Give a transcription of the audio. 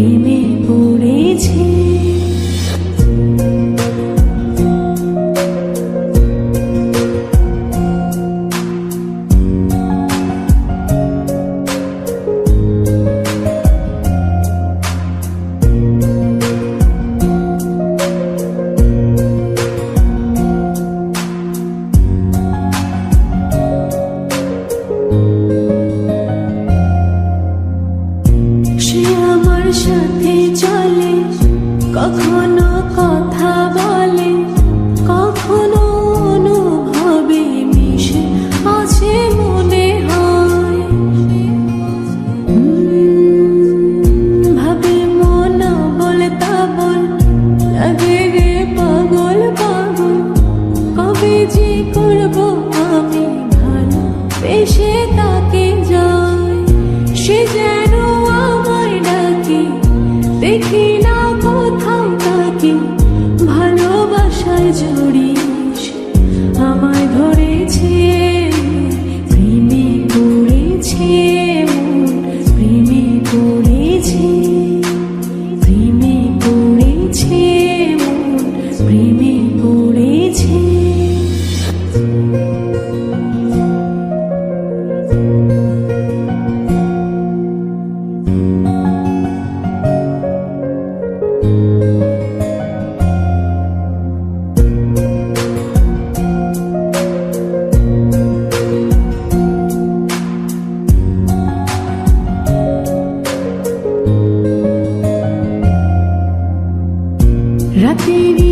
প্রেমে পড়েছি। সাথে চলে, কখনো কথা বলে, কখনো অনুভবে মিশে আছে মনে হয়। ভাবে মন বলতা বল, লাগে রে পাগল পাগল। কবে যে করবো আমি ভালো বেশে তাকে যায়, সে যেন আমায় ডাকে, দেখি না কোথাও তাকে। ভালোবাসায় জড়িস আমায় ধরেছে, প্রেমে পড়েছে মন, প্রেমে পড়েছে, প্রেমে পড়েছে মন, প্রেমে পড়েছে। রাতের